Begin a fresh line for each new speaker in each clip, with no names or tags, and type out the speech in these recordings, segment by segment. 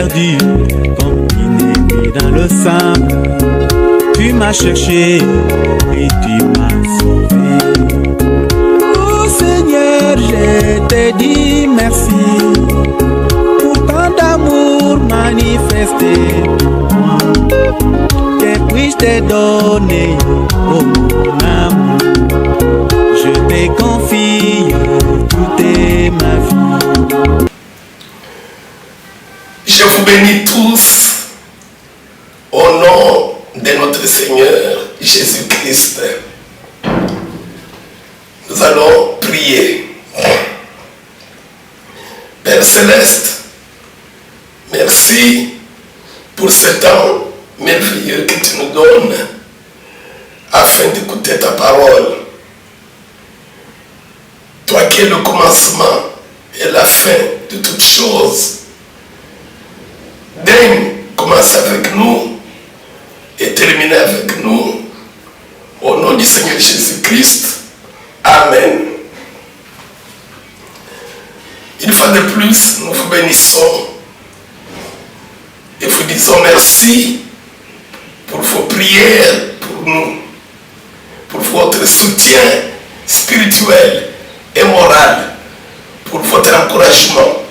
perdu comme inédit dans le sable. Tu m'as cherché et tu m'as sauvé. Oh Seigneur, je te dis merci pour tant d'amour manifesté pour moi. Que puis-je te donner, oh mon amour? Je te confie toute ma vie.
Je vous bénis tous au nom de notre Seigneur Jésus-Christ. Nous allons prier. Père Céleste, merci pour ce temps merveilleux que tu nous donnes afin d'écouter ta parole. Toi qui es le commencement et la fin de toutes choses, daigne commencer avec nous et terminer avec nous. Au nom du Seigneur Jésus-Christ. Amen. Une fois de plus, nous vous bénissons et vous disons merci pour vos prières pour nous, pour votre soutien spirituel et moral, pour votre encouragement.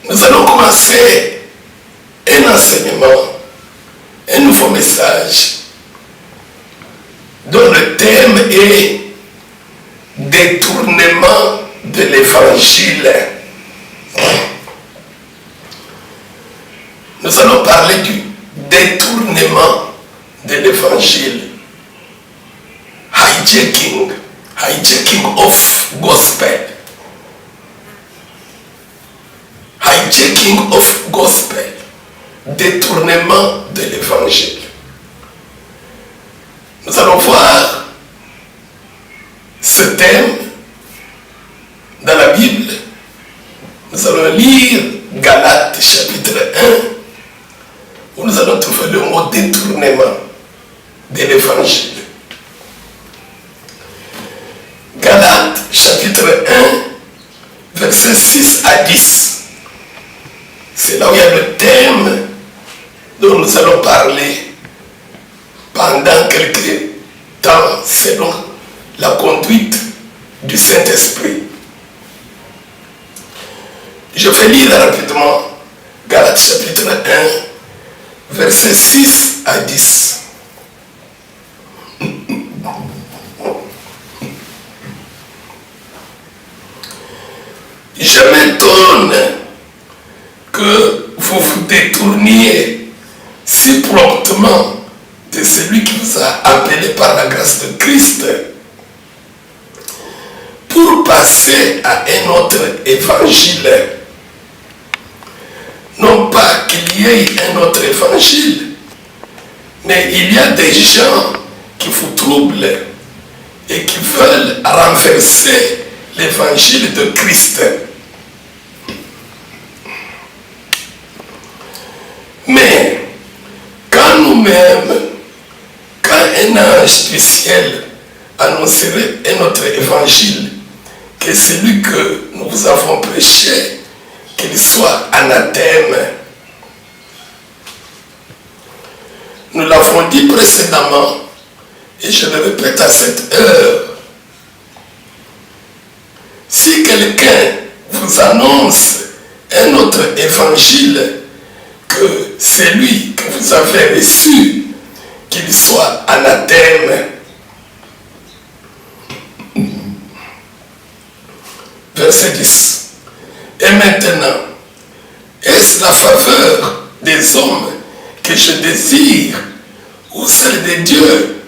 Nous allons commencer un enseignement, un nouveau message, dont le thème est détournement de l'évangile. Nous allons parler du détournement de l'évangile. Hijacking of gospel. Hijacking of gospel. Détournement de l'évangile. Nous allons voir ce thème dans la Bible. Nous allons lire Galates chapitre 1, où nous allons trouver le mot détournement de l'évangile. Galates chapitre 1, versets 6 à 10. C'est là où il y a le thème dont nous allons parler pendant quelques temps selon la conduite du Saint-Esprit. Je vais lire rapidement Galates chapitre 1, versets 6 à 10. Je m'étonne que vous vous détourniez si promptement de celui qui vous a appelé par la grâce de Christ pour passer à un autre évangile. Non pas qu'il y ait un autre évangile, mais il y a des gens qui vous troublent et qui veulent renverser l'évangile de Christ. Mais quand nous-mêmes, quand un ange du ciel annoncerait un autre évangile que celui que nous vous avons prêché, qu'il soit anathème. Nous l'avons dit précédemment et je le répète à cette heure. Si quelqu'un vous annonce un autre évangile que celui que vous avez reçu, qu'il soit anathème. Verset 10. Et maintenant, est-ce la faveur des hommes que je désire ou celle de Dieu?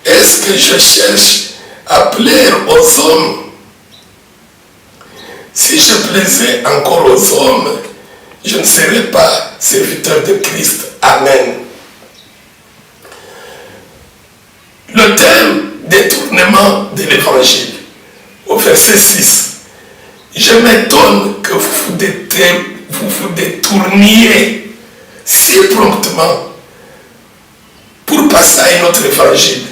Est-ce que je cherche à plaire aux hommes? Si je plaisais encore aux hommes, je ne serais pas serviteur de Christ. Amen. Le thème détournement de l'évangile, au verset 6. Je m'étonne que vous vous détourniez si promptement pour passer à un autre évangile.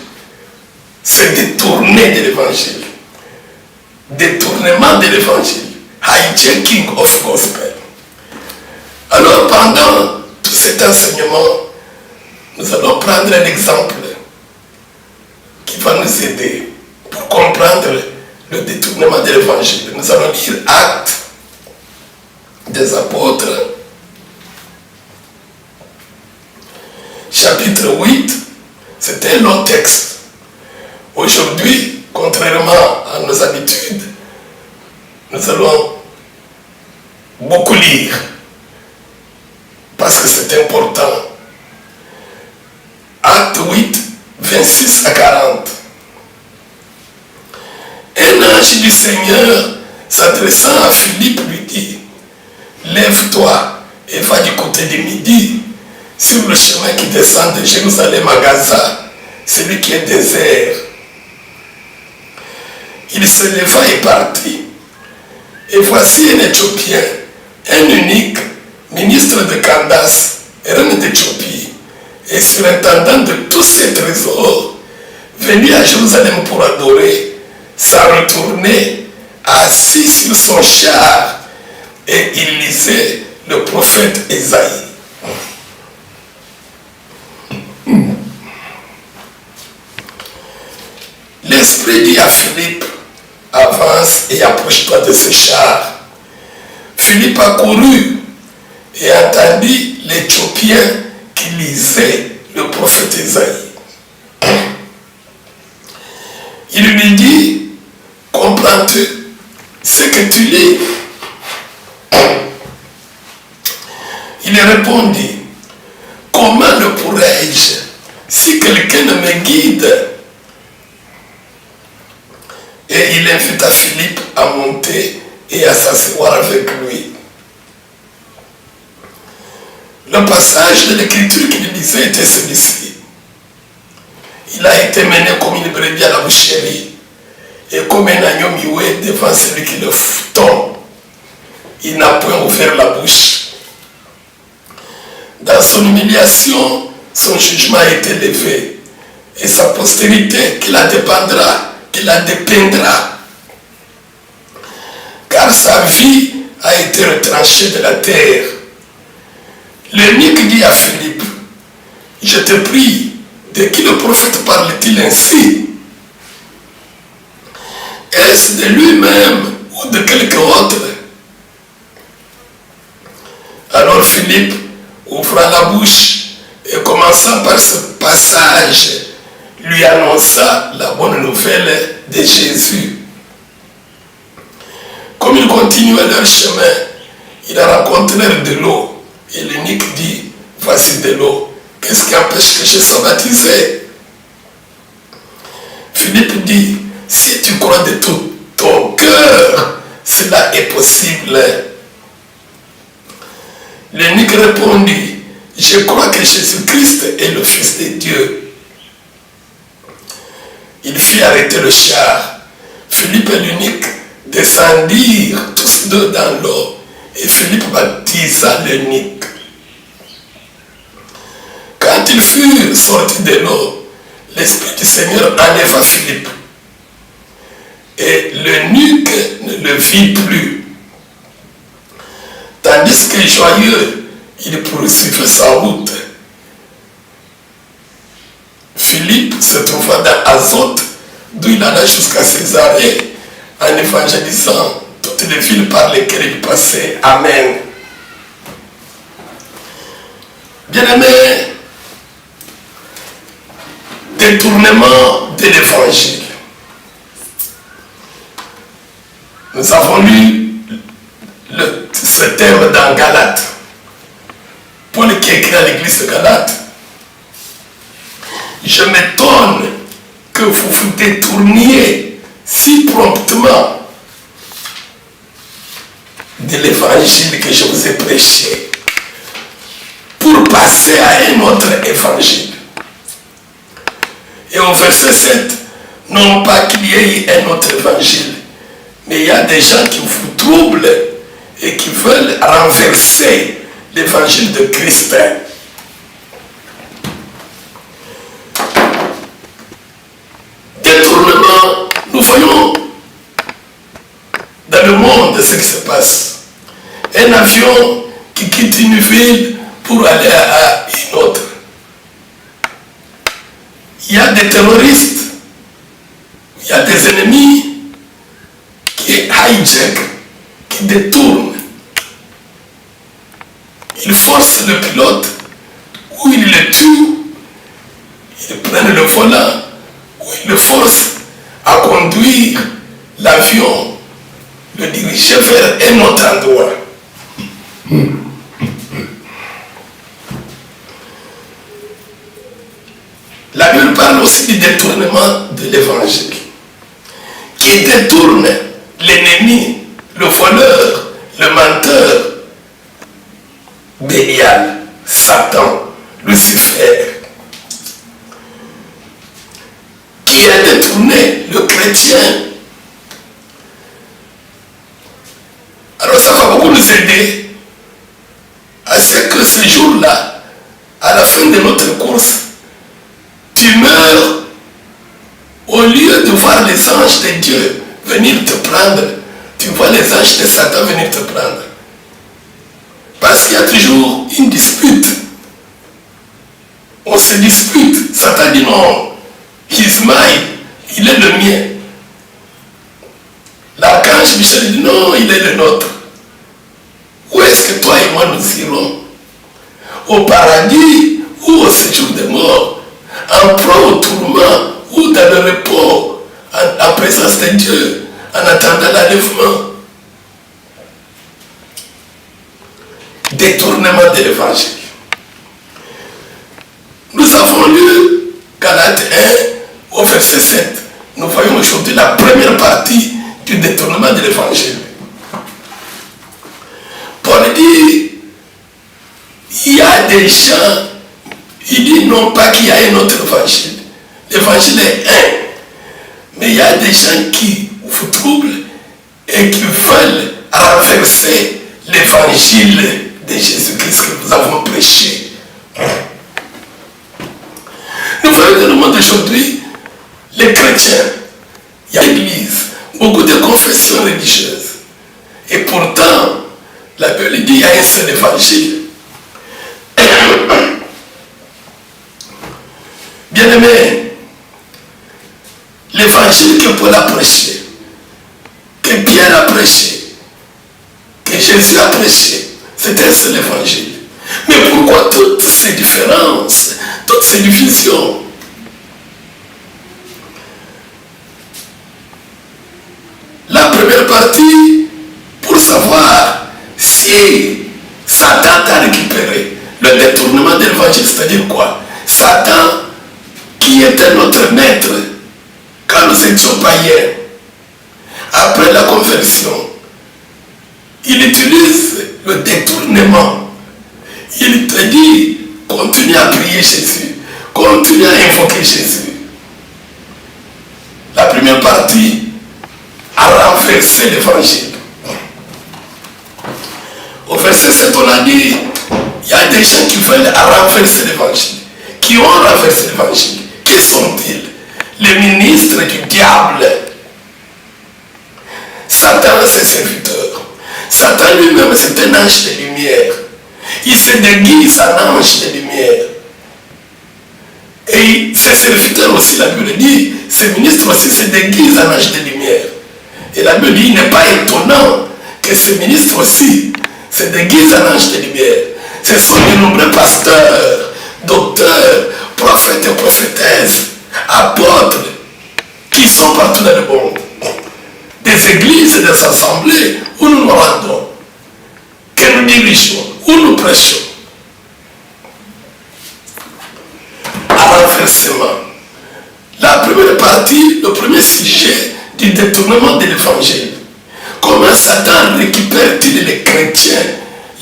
C'est détourner de l'évangile. détournement de l'évangile, hijacking of gospel. Alors pendant tout cet enseignement, nous allons prendre un exemple qui va nous aider pour comprendre le détournement de l'évangile. Nous allons lire Actes des Apôtres, chapitre 8. C'est un long texte. Aujourd'hui, contrairement à nos habitudes, nous allons beaucoup lire parce que c'est important. Acte 8, 26 à 40. Un ange du Seigneur, s'adressant à Philippe, lui dit: lève-toi et va du côté de midi, sur le chemin qui descend de Jérusalem à Gaza, celui qui est désert. Il se leva et partit. Et voici un Éthiopien, un unique, ministre de Candace, reine d'Éthiopie, et surintendant de tous ses trésors, venu à Jérusalem pour adorer, s'en retournait, assis sur son char, et il lisait le prophète Ésaïe. L'Esprit dit à Philippe: avance et approche-toi de ce char. Philippe accourut et entendit l'Éthiopien qui lisait le prophète Ésaïe. Il lui dit: comprends-tu ce que tu lis? Il répondit: comment le pourrais-je si quelqu'un ne me guide? Et il invita Philippe à monter et à s'asseoir avec lui. Le passage de l'écriture qu'il lisait était celui-ci. Il a été mené comme une brebis à la boucherie et comme un agneau muet devant celui qui le tond. Il n'a point ouvert la bouche. Dans son humiliation, son jugement a été levé et sa postérité qui la dépeindra, car sa vie a été retranchée de la terre. L'eunuque dit à Philippe: je te prie, de qui le prophète parle-t-il ainsi? Est-ce de lui-même ou de quelque autre? Alors Philippe ouvra la bouche et commençant par ce passage, lui annonça la bonne nouvelle de Jésus. Comme ils continuaient leur chemin, ils rencontrèrent de l'eau. Et l'eunuque dit: voici de l'eau. Qu'est-ce qui empêche que je sois baptisé? Philippe dit: si tu crois de tout ton cœur, cela est possible. L'eunuque répondit: je crois que Jésus-Christ est le Fils de Dieu. Il fit arrêter le char. Philippe et l'eunuque descendirent tous deux dans l'eau et Philippe baptisa l'eunuque. Quand ils furent sortis de l'eau, l'Esprit du Seigneur enleva Philippe et l'eunuque ne le vit plus. Tandis que joyeux, il poursuivait sa route. Philippe se trouva dans Azote, d'où il alla jusqu'à Césarée, en évangélisant toutes les villes par lesquelles il passait. Amen. Bien-aimés, détournement de l'évangile. Nous avons lu ce terme dans Galates. Paul qui écrit à l'église de Galates: je m'étonne que vous vous détourniez si promptement de l'évangile que je vous ai prêché pour passer à un autre évangile. Et au verset 7, non pas qu'il y ait un autre évangile, mais il y a des gens qui vous troublent et qui veulent renverser l'évangile de Christ. Détournement, nous voyons dans le monde ce qui se passe. Un avion qui quitte une ville pour aller à une autre. Il y a des terroristes, il y a des ennemis qui hijack, qui détournent. Ils forcent le pilote, ou ils le tuent, ils prennent le volant, ou ils le forcent à conduire l'avion, le diriger vers un autre endroit. La Bible parle aussi du détournement de l'évangile, qui détourne l'ennemi, le voleur, le menteur, Bélial, Satan, Lucifer, qui a détourné le chrétien. Alors ça va beaucoup nous aider à ce que ce jour-là, à la fin de notre course, tu meurs au lieu de voir les anges de Dieu venir te prendre, tu vois les anges de Satan venir te prendre. Parce qu'il y a toujours une dispute. On se dispute. Satan dit non, he's mine, il est le mien. L'archange Michel dit non, il est le nôtre. Où est-ce que toi et moi nous irons? Au paradis ou au séjour des morts? En proie au tourment ou dans le repos, en présence de Dieu, en attendant l'enlèvement? Détournement de l'évangile. Nous avons lu Galates 1 au verset 7. Nous voyons aujourd'hui la première partie du détournement de l'évangile. Paul dit, il y a des gens, il dit non pas qu'il y a un autre évangile. L'évangile est un. Mais il y a des gens qui vous troublent et qui veulent renverser l'évangile de Jésus-Christ que nous avons prêché. Nous voyons dans le monde d'aujourd'hui, les chrétiens, il y a l'église, beaucoup de confessions religieuses. Et pourtant, la Bible dit qu'il y a un seul évangile. Bien-aimés, l'évangile que Paul a prêché, que Pierre a prêché, que Jésus a prêché, c'est un seul évangile. Mais pourquoi toutes ces différences, toutes ces divisions? La première partie, pour savoir si Satan t'a récupéré, le détournement de l'évangile, c'est-à-dire quoi? Satan, qui était notre maître quand nous étions païens, après la conversion, il utilise le détournement. Il te dit, continue à prier Jésus, continue à invoquer Jésus. La première partie a renversé l'évangile. Au verset 7, on a dit, il y a des gens qui veulent renverser l'évangile, qui ont renversé l'évangile. Qui sont-ils? Les ministres du diable. Satan, ses serviteurs. Satan lui-même, c'est un ange de lumière. Il se déguise en ange de lumière. Et ses serviteurs aussi, la Bible dit, ses ministres aussi se déguisent en ange de lumière. Et la Bible dit, il n'est pas étonnant que ces ministres aussi se déguisent en ange de lumière. Ce sont de nombreux pasteurs, docteurs, prophètes et prophétesses, apôtres, qui sont partout dans le monde. Des églises et des assemblées où nous nous rendons, que nous dirigeons, où nous prêchons. À renversement. La première partie, le premier sujet du détournement de l'évangile. Comment Satan récupère-t-il les chrétiens,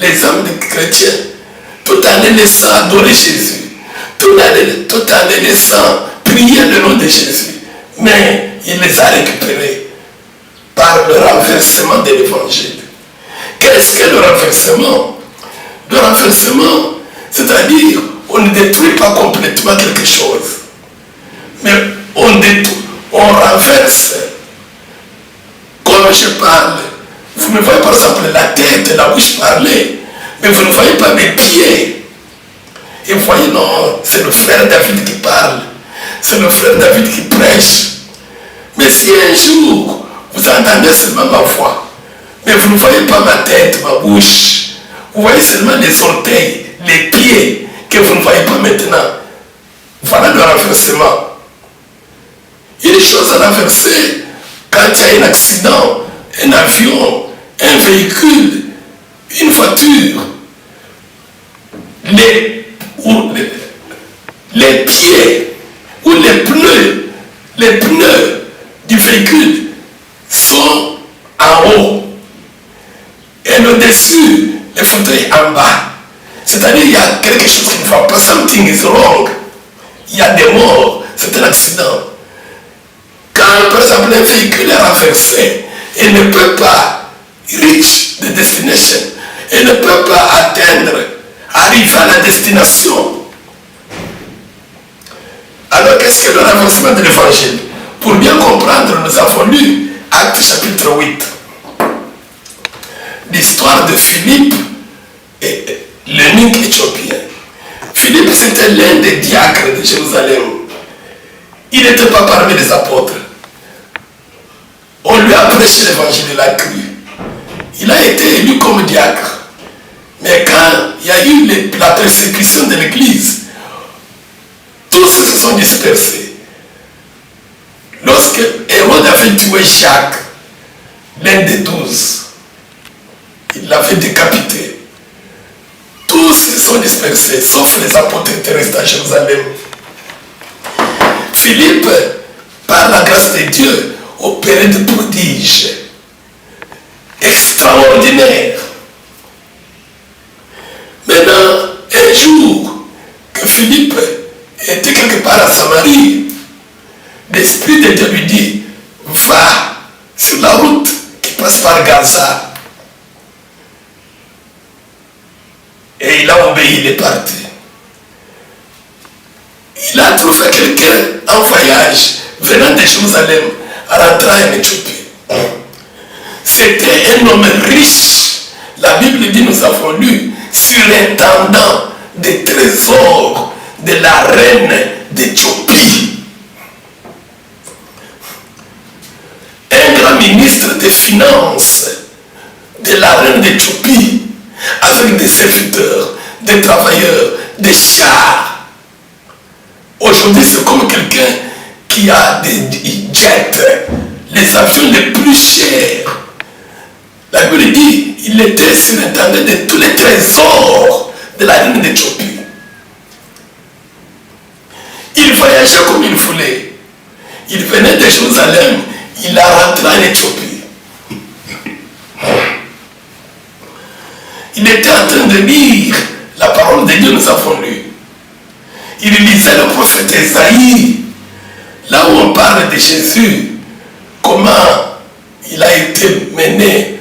les âmes des chrétiens, tout en les laissant adorer Jésus, tout en les laissant prier le nom de Jésus. Mais il les a récupérés par le renversement de l'évangile. Qu'est-ce que le renversement? Le renversement, c'est-à-dire, on ne détruit pas complètement quelque chose, mais on renverse. Comme je parle me voyez par exemple la tête, la bouche parler, mais vous ne voyez pas mes pieds. Et vous voyez, non, c'est le frère David qui parle, c'est le frère David qui prêche. Mais si un jour, vous entendez seulement ma voix, mais vous ne voyez pas ma tête, ma bouche, vous voyez seulement les orteils, les pieds, que vous ne voyez pas maintenant. Voilà le renversement. Il y a des choses à renverser quand il y a un accident, un avion, un véhicule, une voiture. Les pieds ou les pneus du véhicule sont en haut. Et le dessus, les fauteuils en bas. C'est-à-dire qu'il y a quelque chose qui ne va pas. Something is wrong. Il y a des morts. C'est un accident. Quand par exemple un véhicule est renversé, il ne peut pas reach the destination. Il ne peut pas arriver à la destination. Alors qu'est-ce que le renversement de l'évangile? Pour bien comprendre, nous avons lu Actes chapitre 8. L'histoire de Philippe et l'eunuque éthiopien. Philippe, c'était l'un des diacres de Jérusalem. Il n'était pas parmi les apôtres. On lui a prêché l'évangile, il a cru. Il a été élu comme diacre. Mais quand il y a eu la persécution de l'église, tous se sont dispersés. Lorsque Hérode avait tué Jacques, l'un des 12, il l'avait décapité. Tous se sont dispersés, sauf les apôtres qui étaient restés à Jérusalem. Philippe, par la grâce de Dieu, opérait de prodiges extraordinaires. Maintenant, un jour, que Philippe était quelque part à Samarie, l'Esprit de Dieu lui dit, va sur la route qui passe par Gaza. Et il a obéi, il est parti. Il a trouvé quelqu'un en voyage, venant de Jérusalem, rentrant en Éthiopie. C'était un homme riche. La Bible dit, nous avons lu, surintendant des trésors de la reine d'Éthiopie. Un grand ministre des finances de la reine d'Éthiopie, avec des serviteurs, des travailleurs, des chars. Aujourd'hui, c'est comme quelqu'un qui a des jets, les avions les plus chers. La Bible dit, il était surintendant de tous les trésors de la reine d'Éthiopie. Il voyageait comme il voulait. Il venait de Jérusalem, il a rentré en Éthiopie. Il était en train de lire la parole de Dieu, nous avons lu. Il lisait le prophète Esaïe, là où on parle de Jésus, comment il a été mené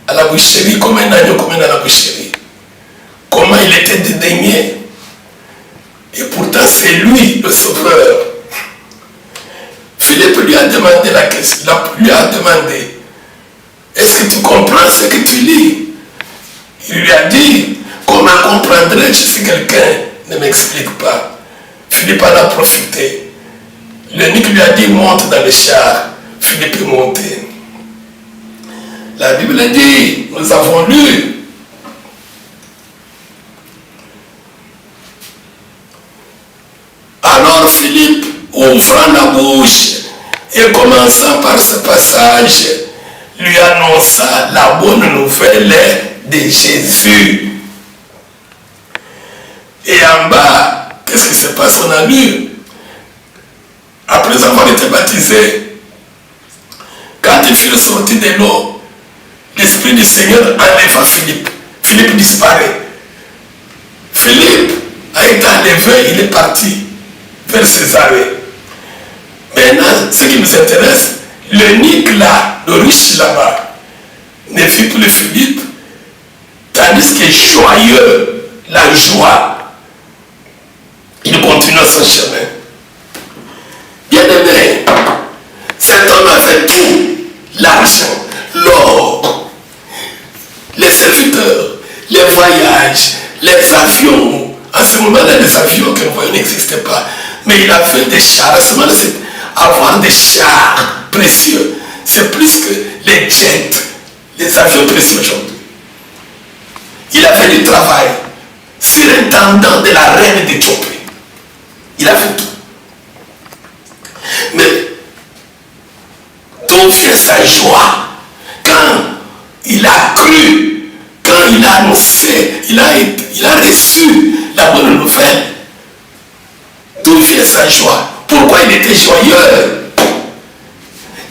à la boucherie, comme un agneau comme à la boucherie, comment il était dédaigné. Et pourtant, c'est lui le sauveur. Philippe lui a demandé la question, lui a demandé, est-ce que tu comprends ce que tu lis? Il lui a dit, comment comprendrais-je si quelqu'un ne m'explique pas? Philippe en a profité. L'eunuque lui a dit, monte dans le char. Philippe est monté. La Bible dit, nous avons lu, alors Philippe, ouvrant la bouche et commençant par ce passage, lui annonça la bonne nouvelle de Jésus. Et en bas, qu'est-ce qui se passe? On a lu, après avoir été baptisé, quand ils furent sortis de l'eau, l'Esprit du Seigneur enleva Philippe. Philippe disparaît. Philippe a été enlevé, il est parti vers Césarée. Maintenant, ce qui nous intéresse, l'eunuque là, le riche là-bas, ne vit plus Philippe, tandis que joyeux, la joie, il continue son chemin. Bien aimé, cet homme avait tout, l'argent, l'or, voyages, les avions. À ce moment-là, les avions que nous voyons n'existaient pas. Mais il avait des chars. À ce moment-là, avoir des chars précieux, c'est plus que les jets, les avions précieux aujourd'hui. Il a fait du travail. Surintendant de la reine d'Éthiopie. Il a fait tout. Mais d'où vient sa joie quand il a cru, quand il a annoncé, il a reçu la bonne nouvelle. D'où vient sa joie? Pourquoi il était joyeux?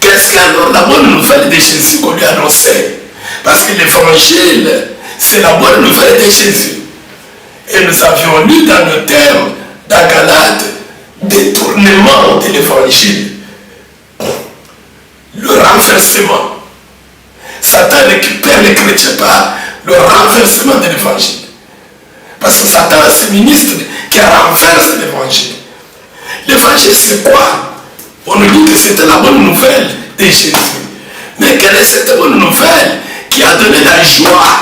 Qu'est-ce qu'alors la bonne nouvelle de Jésus qu'on lui a annoncée? Parce que l'évangile, c'est la bonne nouvelle de Jésus. Et nous avions lu dans le terme, dans Galates, détournement de l'évangile. Le renversement. Satan récupère les chrétiens par le renversement de l'évangile. Parce que Satan, c'est ministre qui renverse l'évangile. L'évangile, c'est quoi? On nous dit que c'était la bonne nouvelle de Jésus. Mais quelle est cette bonne nouvelle qui a donné la joie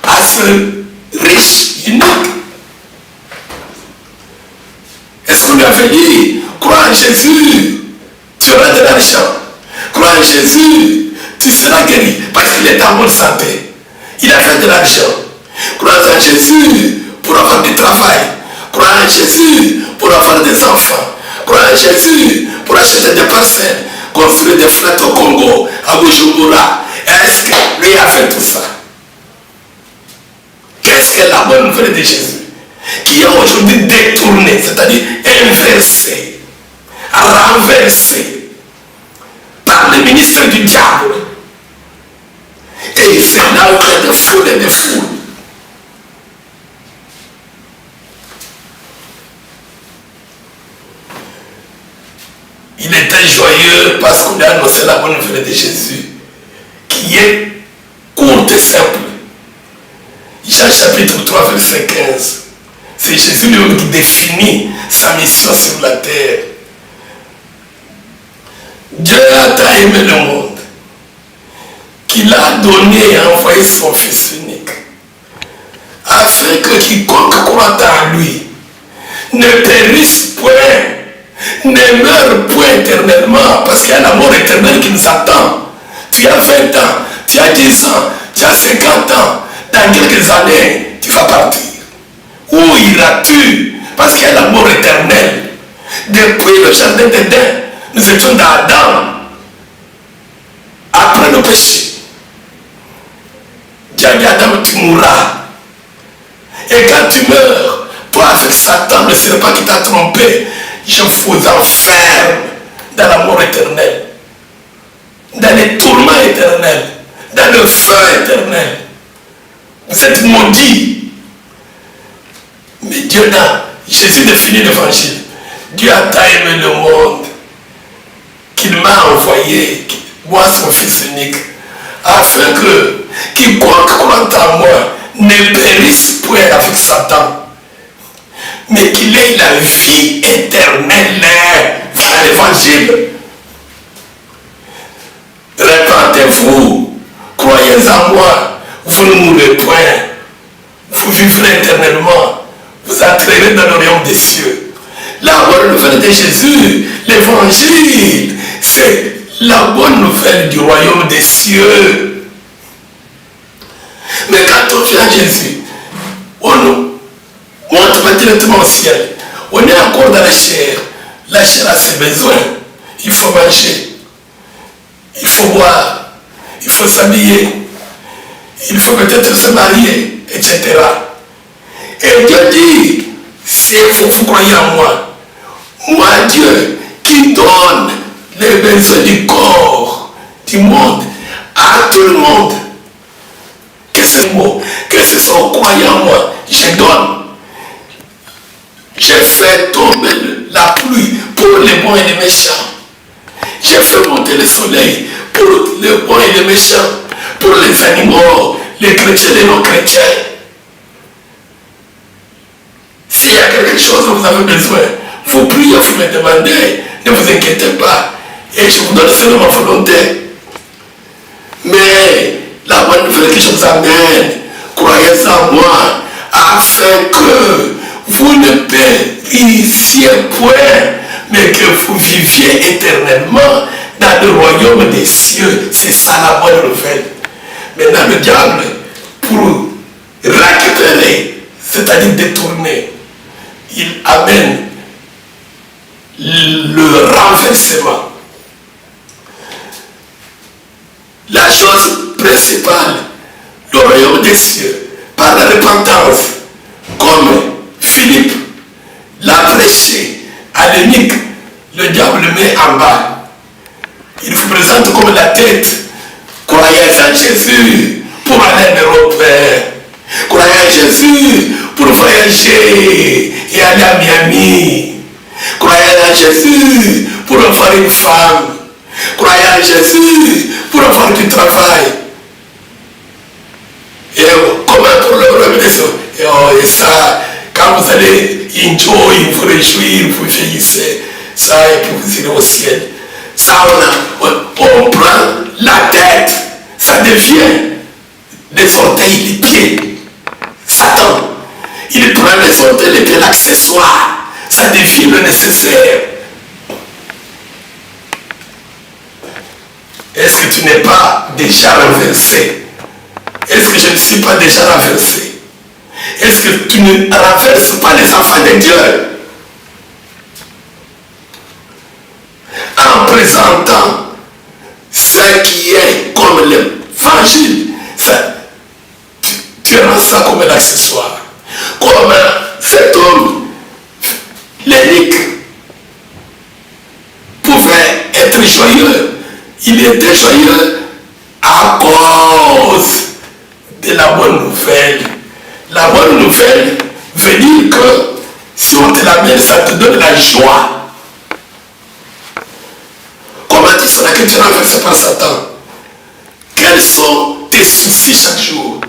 à ce riche unique? Est-ce qu'on lui avait dit, crois en Jésus, tu auras de l'argent. Crois en Jésus, tu seras guéri. Parce qu'il est en bonne santé. Il a fait de l'argent. Crois en Jésus pour avoir du travail. Crois en Jésus pour avoir des enfants. Crois en Jésus pour acheter des parcelles, construire des flats au Congo, à Bujumbura. Est-ce que lui a fait tout ça? Qu'est-ce que la bonne nouvelle de Jésus? Qui est aujourd'hui détourné, c'est-à-dire inversé, renversé par le ministre du diable. Et il fait là auprès de foules et de foules. Il était joyeux parce qu'on lui a annoncé la bonne nouvelle de Jésus, qui est courte et simple. Jean chapitre 3, verset 15. C'est Jésus lui-même qui définit sa mission sur la terre. Dieu a tant aimé le monde qu'il a donné et envoyé son Fils unique, afin que quiconque croit en lui ne périsse point, ne meure point éternellement, parce qu'il y a l'amour éternel qui nous attend. Tu as 20 ans, tu as 10 ans, tu as 50 ans, dans quelques années, tu vas partir. Où iras-tu? Parce qu'il y a l'amour éternel. Depuis le jardin d'Éden, nous étions dans Adam. Après le péché, Dieu a dit à Adam, tu mourras. Et quand tu meurs, toi avec Satan, le serpent qui t'a trompé, je vous enferme dans l'amour éternel, dans les tourments éternels, dans le feu éternel. Vous êtes maudits. Mais Dieu n'a, Jésus définit l'évangile. Dieu a tant aimé le monde qu'il m'a envoyé, moi son Fils unique, afin que quiconque croit en moi ne périsse point avec Satan, mais qu'il ait la vie éternelle. Voilà l'évangile. Répentez-vous, croyez en moi, vous ne mourrez point, vous vivrez éternellement. Vous entrerez dans le royaume des cieux. La bonne nouvelle de Jésus, l'évangile, c'est la bonne nouvelle du royaume des cieux. Mais quand on vient à Jésus, on va directement au ciel. On est encore dans la chair. La chair a ses besoins. Il faut manger. Il faut boire. Il faut s'habiller. Il faut peut-être se marier, etc. Et Dieu dit, si vous croyez en moi, moi Dieu, qui donne les besoins du corps, du monde, à tout le monde, que ce soit croyant en moi, je donne. J'ai fait tomber la pluie pour les bons et les méchants. J'ai fait monter le soleil pour les bons et les méchants, pour les animaux, les chrétiens et les non-chrétiens. S'il y a quelque chose dont vous avez besoin, vous priez, vous me demandez, ne vous inquiétez pas. Et je vous donne selon ma volonté. Mais la bonne nouvelle que je vous amène croyez en moi, afin que vous ne périssiez point, mais que vous viviez éternellement dans le royaume des cieux. C'est ça la bonne nouvelle. Maintenant, le diable, pour récupérer, c'est-à-dire détourner, il amène le renversement. La chose principale, le royaume des cieux, par la repentance, comme Philippe l'a prêché à l'unique, le diable le met en bas. Il vous présente comme la tête. Croyez en Jésus pour aller en Europe. Croyez en Jésus pour voyager et aller à Miami. Croyez en Jésus pour avoir une femme. Croyez en Jésus pour avoir du travail. Et comment pour le royaume des cieux? Et ça, quand vous allez enjoy, vous réjouir, vous vieillissez, ça et puis vous irez au ciel. Ça, on prend la tête, ça devient les orteils, les pieds. Satan, il prend les orteils, les pieds, l'accessoire, ça devient le nécessaire. Est-ce que tu n'es pas déjà renversé? Est-ce que je ne suis pas déjà renversé? Est-ce que tu ne renverses pas les enfants de Dieu? En présentant ce qui est comme l'évangile, tu rends ça comme un accessoire. Comme cet homme, l'unique, pouvait être joyeux. Il était joyeux à cause de la bonne nouvelle. La bonne nouvelle veut dire que si on te l'amène, ça te donne la joie. Comment tu seras que tu es renversé par Satan? Quels sont tes soucis chaque jour?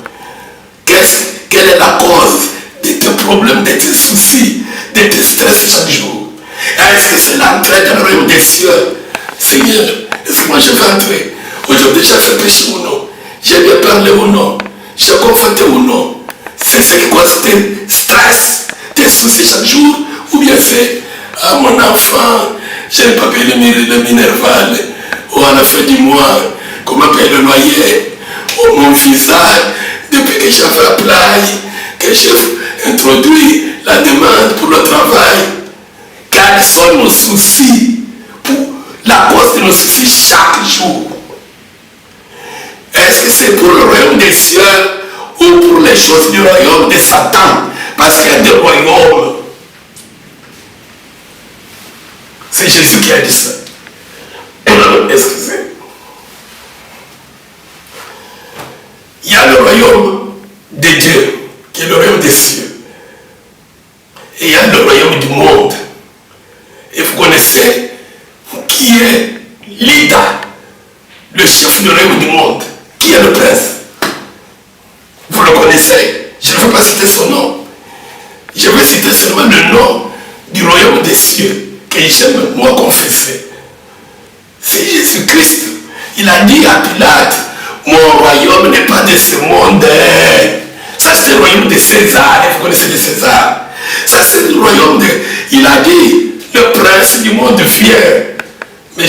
Quelle est la cause de tes problèmes, de tes soucis, de tes stress chaque jour? Est-ce que c'est l'entrée dans le royaume des cieux? Seigneur, est-ce que moi je vais entrer? Aujourd'hui j'ai fait péché ou non? J'ai bien parlé ou non? J'ai conforté ou non? C'est ce qui cause tes stress, tes soucis chaque jour? Ou bien c'est mon enfant, je n'ai pas payé le minerval, ou à la fin du mois, comment payer le loyer, ou mon visa, depuis que j'ai fait apply, que j'ai introduit la demande pour le travail. Quels sont nos soucis, pour la cause de nos soucis chaque jour? Est-ce que c'est pour le royaume des cieux ou pour les choses du royaume de Satan? Parce qu'il y a deux royaumes. C'est Jésus qui a dit ça. Excusez. Il y a le royaume de Dieu, qui est le royaume des cieux. Et il y a le royaume du monde. Et vous connaissez qui est Lida, le chef du royaume du monde. Qui est le prince? Vous le connaissez. Je ne vais pas citer son nom. Je vais citer seulement le nom du royaume des cieux que j'aime moi confesser. C'est Jésus-Christ. Il a dit à Pilate, mon royaume n'est pas de ce monde. Ça c'est le royaume de César. Vous connaissez le César. Ça c'est le royaume de... Il a dit, le prince du monde vient. Mais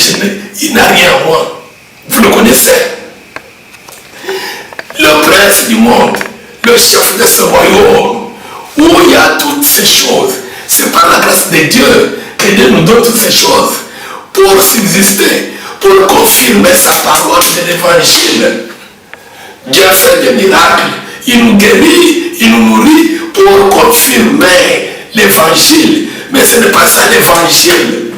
il n'a rien à moi. Vous le connaissez. Le prince du monde, le chef de ce royaume, où il y a toutes ces choses. C'est par la grâce de Dieu que Dieu nous donne toutes ces choses pour subsister, pour confirmer sa parole de l'évangile. Dieu fait des miracles, il nous guérit, il nous nourrit pour confirmer l'évangile. Mais ce n'est pas ça l'évangile.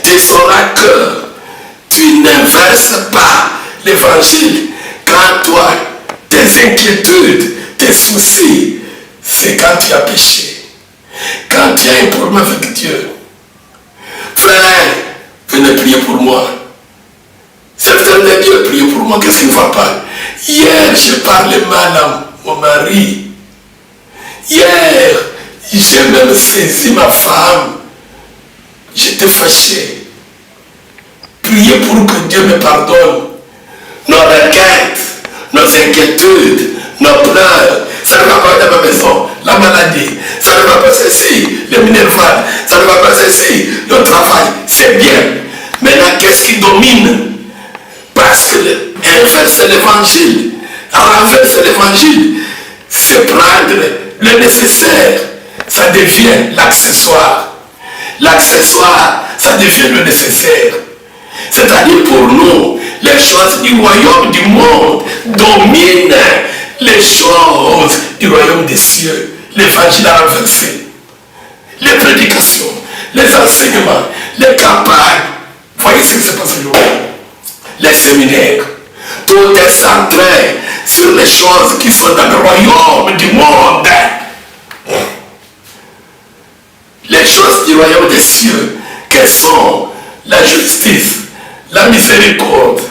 Tu sauras que tu n'inverses pas l'évangile quand toi, tes inquiétudes, tes soucis, c'est quand tu as péché. Quand tu as un problème avec Dieu. Frère, venez prier pour moi. Cette femme de Dieu, priez pour moi, qu'est-ce qui ne va pas? Hier, j'ai parlé mal à mon mari. Hier, j'ai même saisi ma femme. J'étais fâché. Priez pour que Dieu me pardonne. Nos requêtes, nos inquiétudes, nos pleurs. Ça ne va pas dans ma maison, la maladie. Ça ne va pas ceci, le minerval. Ça ne va pas ceci, le travail. C'est bien. Maintenant, qu'est-ce qui domine? Parce que inverser l'évangile, renverser l'évangile, c'est prendre le nécessaire. Ça devient l'accessoire. L'accessoire, ça devient le nécessaire. C'est-à-dire pour nous, les choses du royaume du monde dominent les choses du royaume des cieux. L'évangile a renversé. Les prédications, les enseignements, les campagnes. Voyez ce qui se passe aujourd'hui. Les séminaires. Tout est centré sur les choses qui sont dans le royaume du monde. Les choses du royaume des cieux, quelles sont la justice, la miséricorde,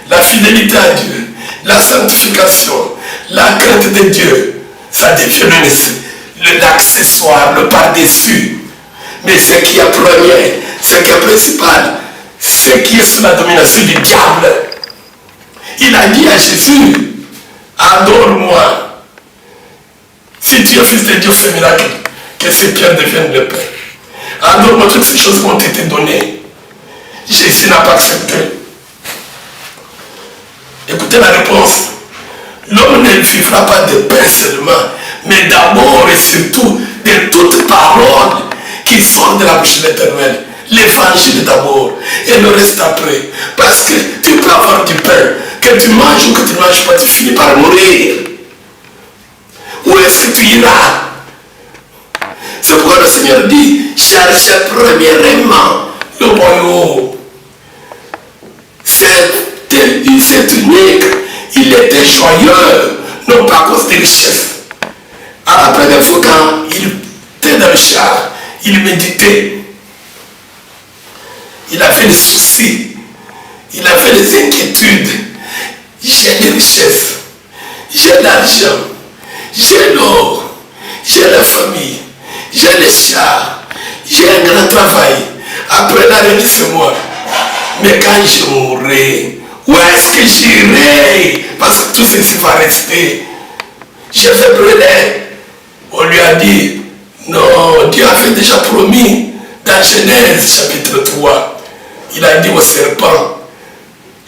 la fidélité à Dieu, la sanctification, la crainte de Dieu, ça devient l'accessoire, le par-dessus. Mais ce qui est premier, ce qui est principal, ce qui est sous la domination du diable. Il a dit à Jésus, adore-moi. Si tu es fils de Dieu, fais miracle, que ces pierres deviennent le pain. Adore-moi, toutes ces choses ont été données. Jésus n'a pas accepté. Écoutez la réponse. L'homme ne vivra pas de pain seulement, mais d'abord et surtout de toutes paroles qui sortent de la bouche de l'Éternel. L'évangile d'abord et le reste après. Parce que tu peux avoir du pain, que tu manges ou que tu ne manges pas, tu finis par mourir. Où est-ce que tu iras? C'est pourquoi le Seigneur dit, cherchez premièrement le royaume. Cet unique, il était joyeux, non pas à cause des richesses. À la première fois quand il était dans le char, il méditait. Il avait des soucis, il avait des inquiétudes. J'ai des richesses, j'ai l'argent, j'ai l'or, j'ai la famille, j'ai les chars, j'ai un grand travail. Après la reine, c'est moi. Mais quand je mourrai, où est-ce que j'irai? Parce que tout ceci va rester. Je vais brûler. On lui a dit, non, Dieu avait déjà promis dans Genèse chapitre 3. Il a dit au serpent,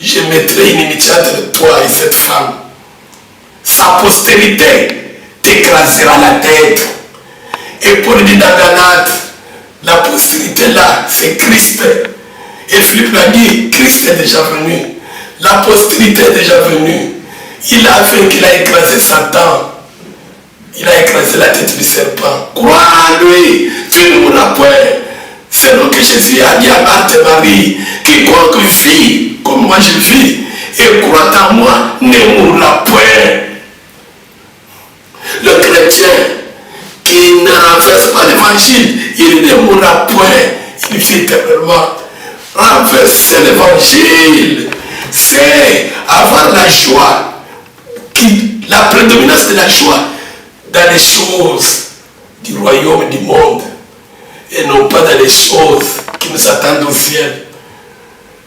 je mettrai une inimitié entre toi et cette femme. Sa postérité t'écrasera la tête. Et pour lui dans Galate, la postérité là, c'est Christ. Et Philippe l'a dit, Christ est déjà venu. La postérité est déjà venue. Il a fait qu'il a écrasé Satan. Il a écrasé la tête du serpent. Crois en lui, tu ne mourras point. C'est donc que Jésus a dit à Marthe et Marie, quiconque vit comme moi je vis et croit en moi ne mourra point. Le chrétien qui ne renverse pas l'évangile, il ne mourra point. Il vit éternellement. Renverser l'évangile, c'est avoir la joie, la prédominance de la joie dans les choses du royaume du monde et non pas dans les choses qui nous attendent au ciel.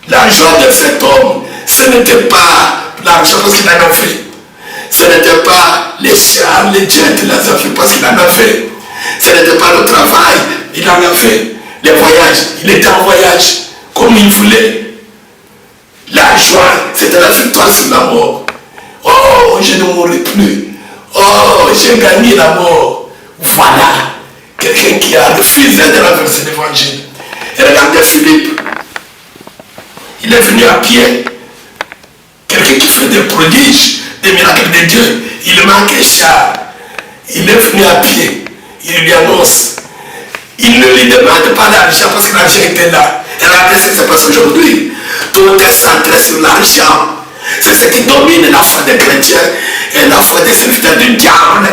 La joie de cet homme, ce n'était pas l'argent parce qu'il en avait. Ce n'était pas les chars, les jets, les avions parce qu'il en avait. Ce n'était pas le travail, il en avait. Les voyages, il était en voyage comme il voulait. La joie, c'était la victoire sur la mort. Oh, je ne mourrai plus. Oh, j'ai gagné la mort. Voilà quelqu'un qui a refusé de renverser l'évangile. Et regardez Philippe. Il est venu à pied. Quelqu'un qui fait des prodiges, des miracles de Dieu. Il manque un char. Il est venu à pied. Il lui annonce. Il ne lui demande pas d'argent parce que l'argent était là. Et regardez ce qui se passe aujourd'hui. Tout est centré sur l'argent. C'est ce qui domine la foi des chrétiens et la foi des serviteurs du diable.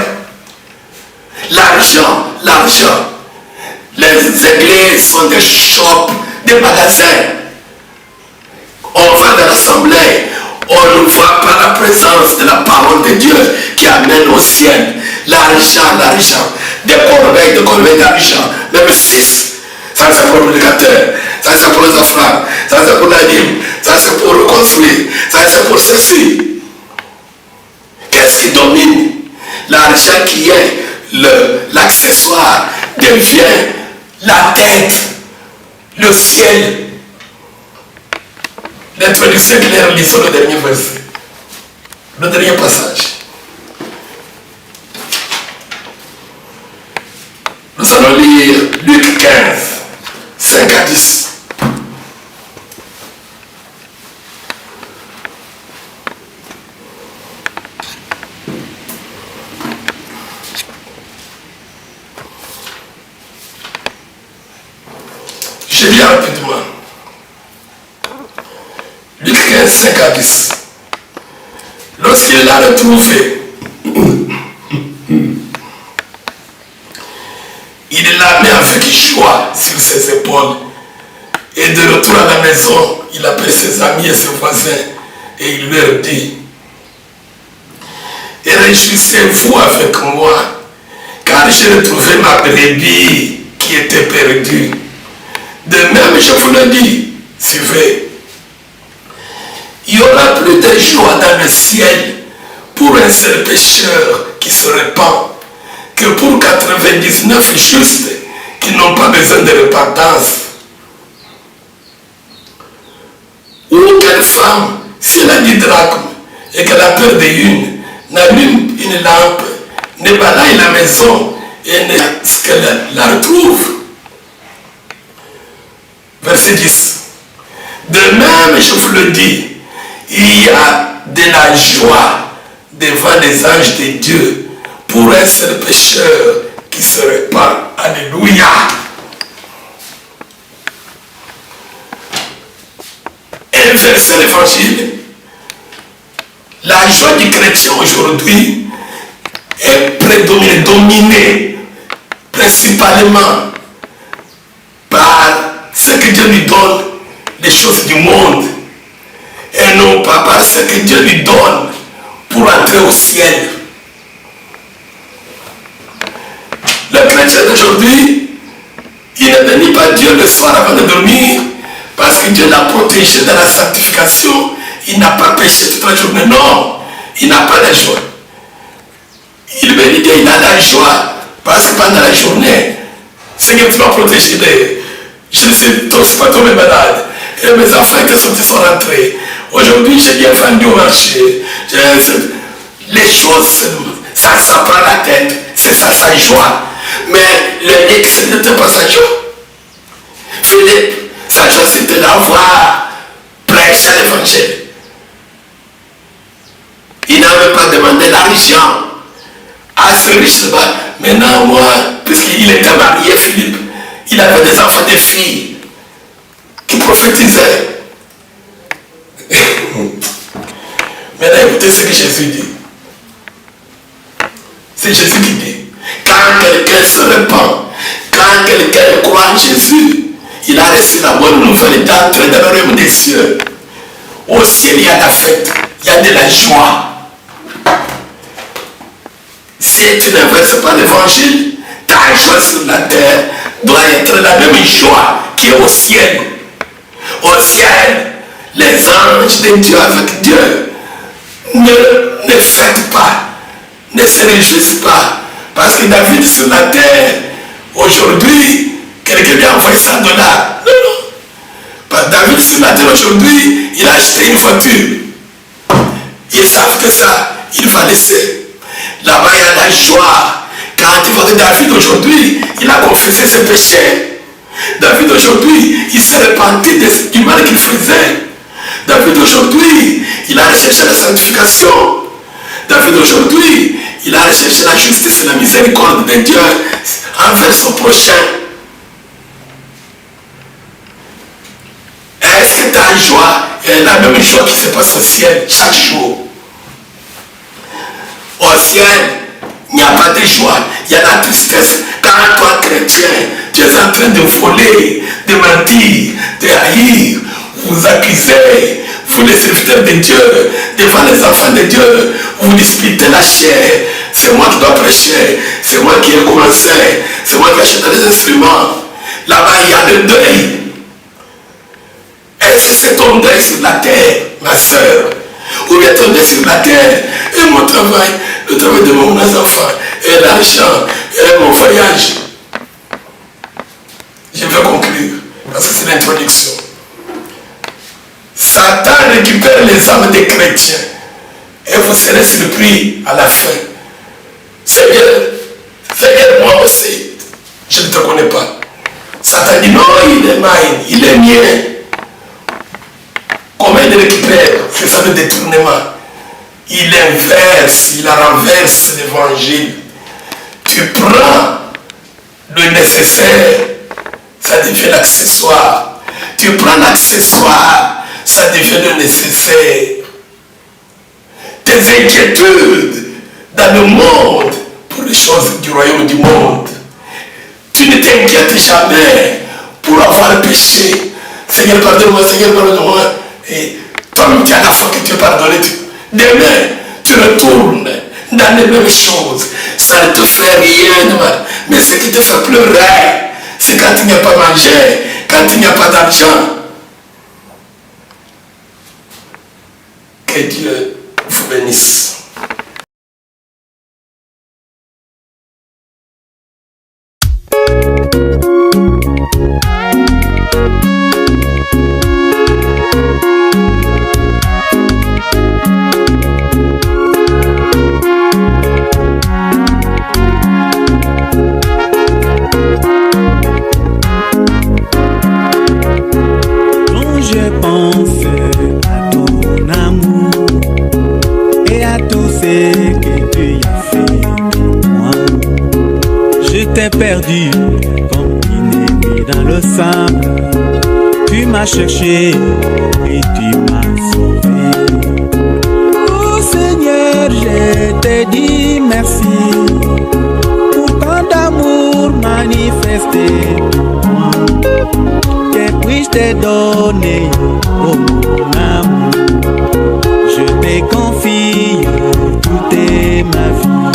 L'argent, l'argent. Les églises sont des shops, des magasins. On va dans l'assemblée, on ne voit pas la présence de la parole de Dieu qui amène au ciel. L'argent, l'argent. Des corbeilles d'argent, même 6. Ça c'est pour le prédicateur, ça c'est pour les offrandes, ça c'est pour la dîme, ça c'est pour reconstruire, ça c'est pour ceci. richesse qui domine, l'argent qui est l'accessoire, devient la tête, le ciel. L'introduction claire, lisons le dernier verset, le dernier passage. Nous allons lire Luc 15, 5 à 10. Je lis rapidement. Luc 15, 5 à 10. Lorsqu'il l'a retrouvé, il l'a mis avec joie sur ses épaules. Et de retour à la maison, il appelle ses amis et ses voisins et il leur dit: et réjouissez-vous avec moi, car j'ai retrouvé ma brebis qui était perdue. De même, je vous le dis, suivez. Il y aura plus de joie dans le ciel pour un seul pécheur qui se répand que pour 99 justes qui n'ont pas besoin de repentance. Ou quelle femme, si elle a 10 drachmes et qu'elle a peur d'une, n'allume une lampe, ne balaye la maison et qu'elle la retrouve. Verset 10. De même, je vous le dis, il y a de la joie devant les anges de Dieu pour un seul pécheur qui se répand. Alléluia. Inverser l'évangile, la joie du chrétien aujourd'hui est dominée principalement par ce que Dieu lui donne, les choses du monde, et non pas par ce que Dieu lui donne pour entrer au ciel. Le chrétien d'aujourd'hui, il ne bénit pas Dieu le soir avant de dormir parce que Dieu l'a protégé dans la sanctification. Il n'a pas péché toute la journée. Non, il n'a pas de joie. Il bénit Dieu, il a la joie parce que pendant la journée, Seigneur, tu m'as protégé. Je ne suis pas tombé malade. Et mes enfants étaient sortis, sont rentrés. Aujourd'hui, j'ai bien vendu au marché. Les choses, ça prend la tête. C'est ça sa joie. Mais le ex n'était pas sa joie. Philippe, sa joie c'était d'avoir prêché l'évangile. Il n'avait pas demandé l'argent à ce riche-là. Maintenant, moi, puisqu'il était marié, Philippe, il avait des enfants, des filles qui prophétisaient. Maintenant, écoutez ce que Jésus dit. C'est Jésus qui dit: quand quelqu'un se répand, quand quelqu'un croit en Jésus, il a reçu la bonne nouvelle d'entrer dans le royaume des cieux. Au ciel, il y a la fête, il y a de la joie. Si tu ne verses pas l'évangile, ta joie sur la terre doit être la même joie qui est au ciel. Au ciel, les anges de Dieu avec Dieu ne fêtent pas, ne se réjouissent pas. Parce que David sur la terre, aujourd'hui, quelqu'un lui a envoyé $100. Non, non. Parce que David sur la terre aujourd'hui, il a acheté une voiture. Ils savent que ça, il va laisser. Là-bas, il y a la joie. Quand tu vois que David aujourd'hui, il a confessé ses péchés. David aujourd'hui, il s'est repenti du mal qu'il faisait. David aujourd'hui, il a recherché la sanctification. David aujourd'hui, il a recherché la justice et la miséricorde de Dieu envers son prochain. Est-ce que ta joie est la même joie qui se passe au ciel chaque jour? Au ciel, il n'y a pas de joie, il y a la tristesse. Quand toi, chrétien, tu es en train de voler, de mentir, de haïr, vous accusez, vous les serviteurs de Dieu, devant les enfants de Dieu, vous disputez la chair. C'est moi qui dois prêcher, c'est moi qui ai commencé, c'est moi qui ai acheté les instruments. Là-bas, il y a le deuil. Est-ce que c'est ton deuil sur la terre, ma soeur? Ou bien tomber sur la terre et mon travail, le travail de mon enfant, et l'argent, et mon voyage. Je vais conclure, parce que c'est l'introduction. Satan récupère les âmes des chrétiens et vous serez surpris à la fin. Seigneur, moi aussi, je ne te connais pas. Satan dit non, il est mine, il est mien. Comment il récupère? C'est ça le détournement. Il inverse, il renverse l'évangile. Tu prends le nécessaire, ça devient l'accessoire. Tu prends l'accessoire, ça devient le nécessaire. Tes inquiétudes dans le monde pour les choses du royaume du monde. Tu ne t'inquiètes jamais pour avoir péché. Seigneur, pardonne-moi, Seigneur, pardonne-moi. Et toi-même, tu as la foi que tu es pardonné. Demain, tu retournes dans les mêmes choses. Ça ne te fait rien de mal. Mais ce qui te fait pleurer, c'est quand il n'y a pas mangé, quand il n'y a pas d'argent. Que Dieu vous bénisse.
Perdu comme inédit dans le sable. Tu m'as cherché et tu m'as sauvé. Oh Seigneur, je te dis merci pour tant d'amour manifesté pour moi. Que puis-je te donner, oh mon amour? Je te confie tout est ma vie.